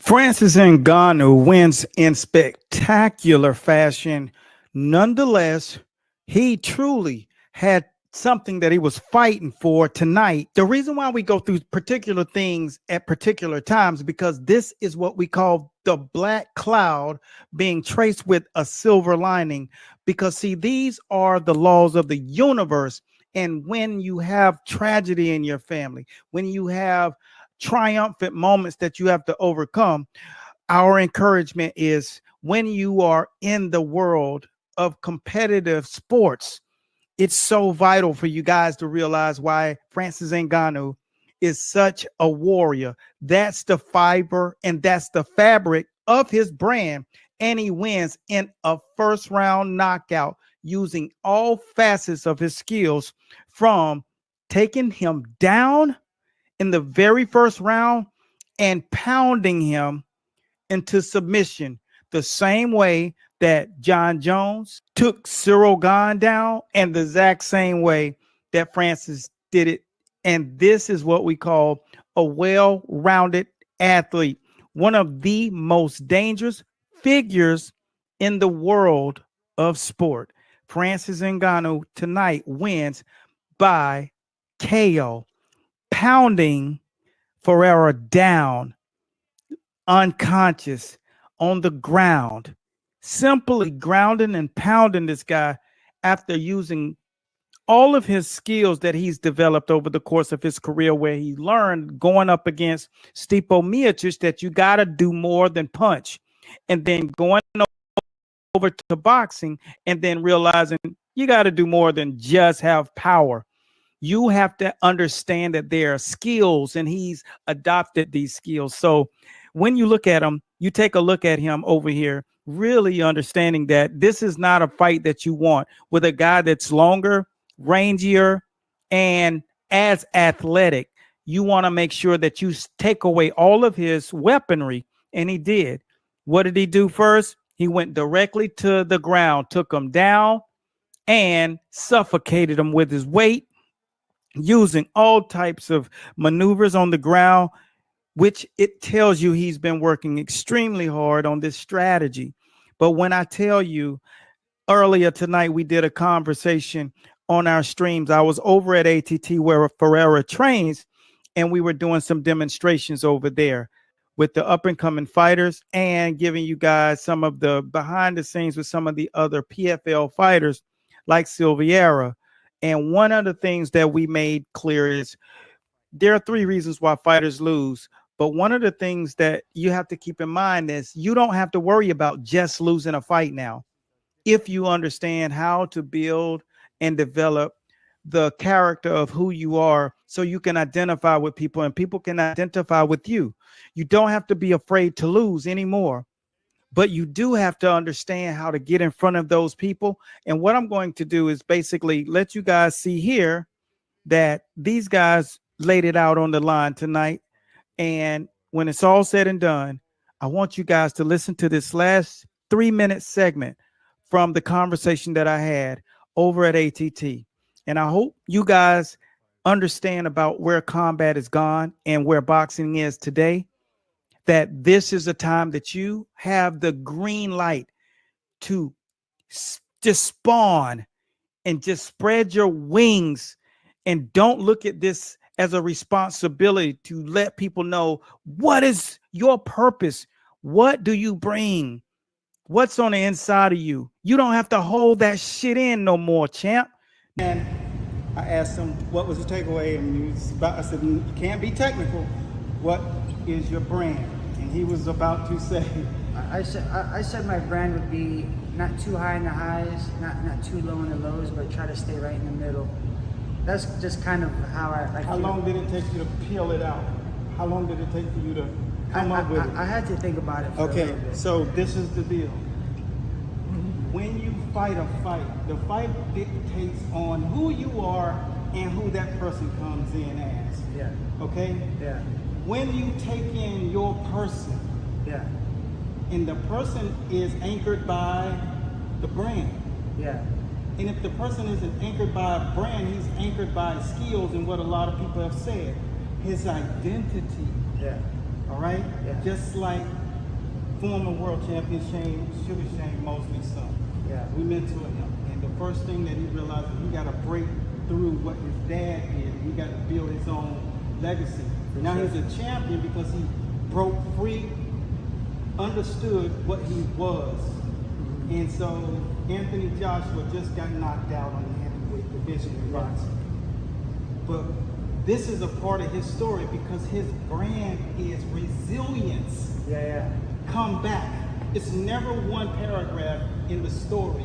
Francis Ngannou wins in spectacular fashion. Nonetheless, he truly had something that he was fighting for tonight. The reason why we go through particular things at particular times, because this is what we call the black cloud being traced with a silver lining. Because, see, these are the laws of the universe. And when you have tragedy in your family, when you have triumphant moments that you have to overcome, our encouragement is when you are in the world of competitive sports, it's so vital for you guys to realize why Francis Ngannou is such a warrior. That's the fiber and that's the fabric of his brand. And he wins in a first round knockout using all facets of his skills, from taking him down in the very first round and pounding him into submission, the same way that John Jones took Cyril Gahn down, and the exact same way that Francis did it. And this is what we call a well-rounded athlete, one of the most dangerous figures in the world of sport. Francis Ngannou tonight wins by KO, pounding Ferreira down, unconscious, on the ground, simply grounding and pounding this guy after using all of his skills that he's developed over the course of his career, where he learned going up against Stipe Miocic that you got to do more than punch, and then going over to boxing and then realizing you got to do more than just have power. You have to understand that there are skills, and he's adopted these skills. So when you look at him, you take a look at him over here, really understanding that this is not a fight that you want with a guy that's longer, rangier, and as athletic. You want to make sure that you take away all of his weaponry, and he did. What did he do first? He went directly to the ground, took him down, and suffocated him with his weight, using all types of maneuvers on the ground, which it tells you he's been working extremely hard on this strategy. But when I tell you, earlier tonight, we did a conversation on our streams. I was over at ATT where Ferreira trains, and we were doing some demonstrations over there with the up and coming fighters and giving you guys some of the behind the scenes with some of the other PFL fighters like Silveira. And one of the things that we made clear is there are three reasons why fighters lose. But one of the things that you have to keep in mind is you don't have to worry about just losing a fight now, if you understand how to build and develop the character of who you are, so you can identify with people and people can identify with you. You don't have to be afraid to lose anymore. But you do have to understand how to get in front of those people. And what I'm going to do is basically let you guys see here that these guys laid it out on the line tonight. And when it's all said and done, I want you guys to listen to this last 3-minute segment from the conversation that I had over at ATT. And I hope you guys understand about where combat has gone and where boxing is today, that this is a time that you have the green light to just spawn and just spread your wings, and don't look at this as a responsibility to let people know what is your purpose. What do you bring? What's on the inside of you? You don't have to hold that shit in no more, champ. And I asked him, what was the takeaway? And he was about, I said, you can't be technical. What is your brand? And he was about to say, I said my brand would be not too high in the highs, not too low in the lows, but try to stay right in the middle. That's just kind of how I how long did it take you to peel it out? How long did it take for you to come up with it? I had to think about it for a little bit. So this is the deal. When you fight a fight, the fight dictates on who you are and who that person comes in as. Yeah. Okay? Yeah. When you take in your person, Yeah. and the person is anchored by the brand. Yeah. And if the person isn't anchored by a brand, he's anchored by skills and what a lot of people have said, his identity. Yeah. All right? Yeah. Just like former world champion Sugar Shane Mosley's son. Yeah. We mentored him. And the first thing that he realized is he got to break through what his dad did. He got to build his own legacy. Now he's a champion because he broke free, understood what he was. And so Anthony Joshua just got knocked out on the heavyweight division in boxing. But this is a part of his story because his brand is resilience. Yeah. Come back. It's never one paragraph in the story.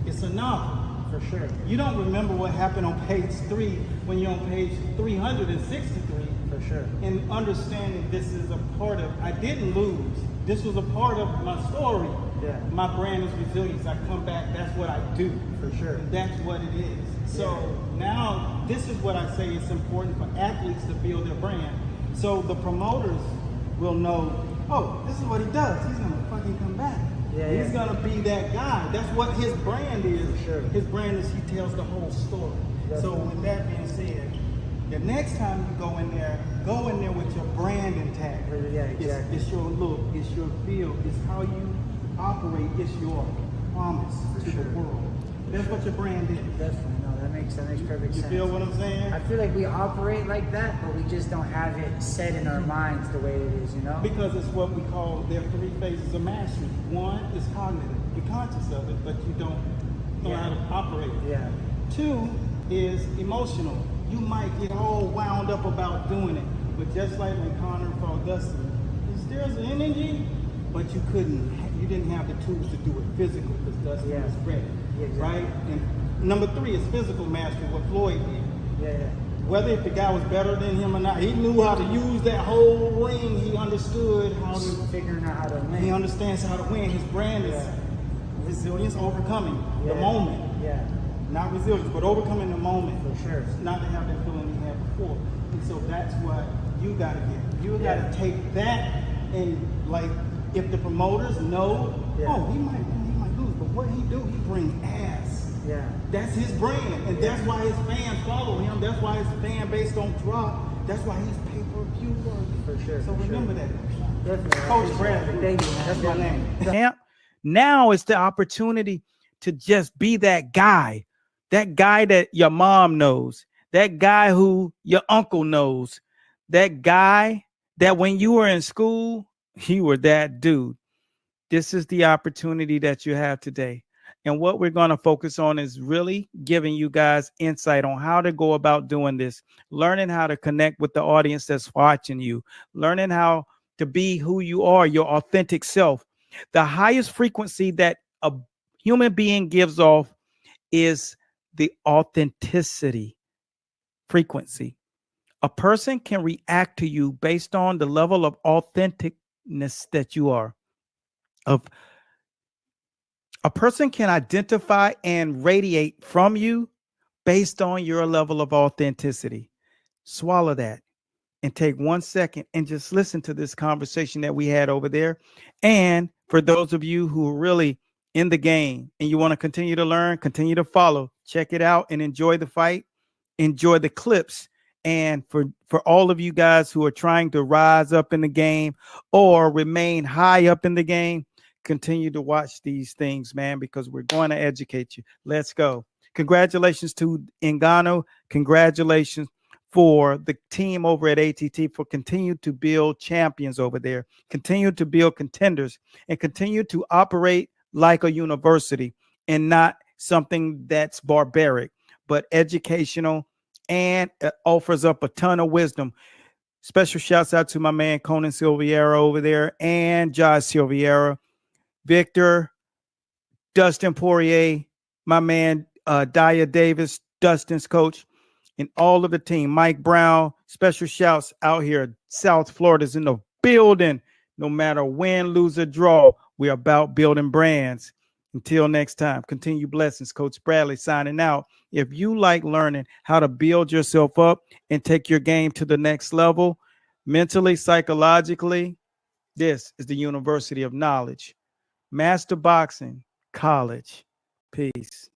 It's a novel. For sure. You don't remember what happened on page 3 when you're on page 363. For sure. And understanding this is a part of, I didn't lose. This was a part of my story. Yeah. My brand is resilience. I come back. That's what I do. For sure. And that's what it is. So now this is what I say it's important for athletes to build their brand. So the promoters will know, oh, this is what he does. He's going to fucking come back. Yeah, He's going to be that guy. That's what his brand is. For sure. His brand is he tells the whole story. So with that being said, the next time you go in there with your brand intact. Yeah, exactly. It's your look, it's your feel, it's how you operate, it's your promise to the world. That's what your brand is. Definitely. No, that makes perfect sense. You feel what I'm saying? I feel like we operate like that, but we just don't have it set in our minds the way it is, you know? Because it's what we call, there are 3 phases of mastery. One is cognitive. You're conscious of it, but you don't know how to operate it. Yeah. 2 is emotional. You might get all wound up about doing it, but just like when Connor fought Dustin, there's energy, but you didn't have the tools to do it physical because Dustin was ready, right? And number 3 is physical mastery, what Floyd did. Yeah. Whether if the guy was better than him or not, he knew how to use that whole ring. He understood how to figuring out how to win. He understands how to win. His brand is resilience, overcoming the moment. Yeah. Not resilience, but overcoming the moment. For sure. Not to have that feeling he had before. And so that's what you got to get. You got to take that and, like, if the promoters know, oh, he might lose, but what he do, he bring ass. Yeah. That's his brand, and that's why his fans follow him. That's why his fan base don't drop. That's why he's pay-per-view worthy. For sure. So remember that. Definitely. Coach Bradley. Thank you, man. That's my name. Now is the opportunity to just be that guy that your mom knows, that guy who your uncle knows, that guy that when you were in school, you were that dude. This is the opportunity that you have today. And what we're going to focus on is really giving you guys insight on how to go about doing this, learning how to connect with the audience that's watching you, learning how to be who you are, your authentic self. The highest frequency that a human being gives off is the authenticity frequency. A person can react to you based on the level of authenticness that you are. A person can identify and radiate from you based on your level of authenticity. Swallow that and take 1 second and just listen to this conversation that we had over there. And for those of you who are really in the game and you want to continue to learn, continue to follow, check it out and enjoy the fight, enjoy the clips. And for all of you guys who are trying to rise up in the game or remain high up in the game, continue to watch these things, man, because we're going to educate you. Let's go. Congratulations to Ngannou. Congratulations for the team over at ATT for continue to build champions over there, continue to build contenders, and continue to operate like a university and not something that's barbaric, but educational and offers up a ton of wisdom. Special shouts out to my man Conan Silveira over there and Josh Silveira, Victor, Dustin Poirier, my man Daya Davis, Dustin's coach, and all of the team. Mike Brown, special shouts out here. South Florida's in the building. No matter win, lose, or draw, we're about building brands. Until next time, continue blessings. Coach Bradley signing out. If you like learning how to build yourself up and take your game to the next level, mentally, psychologically, this is the University of Knowledge. Master Boxing College. Peace.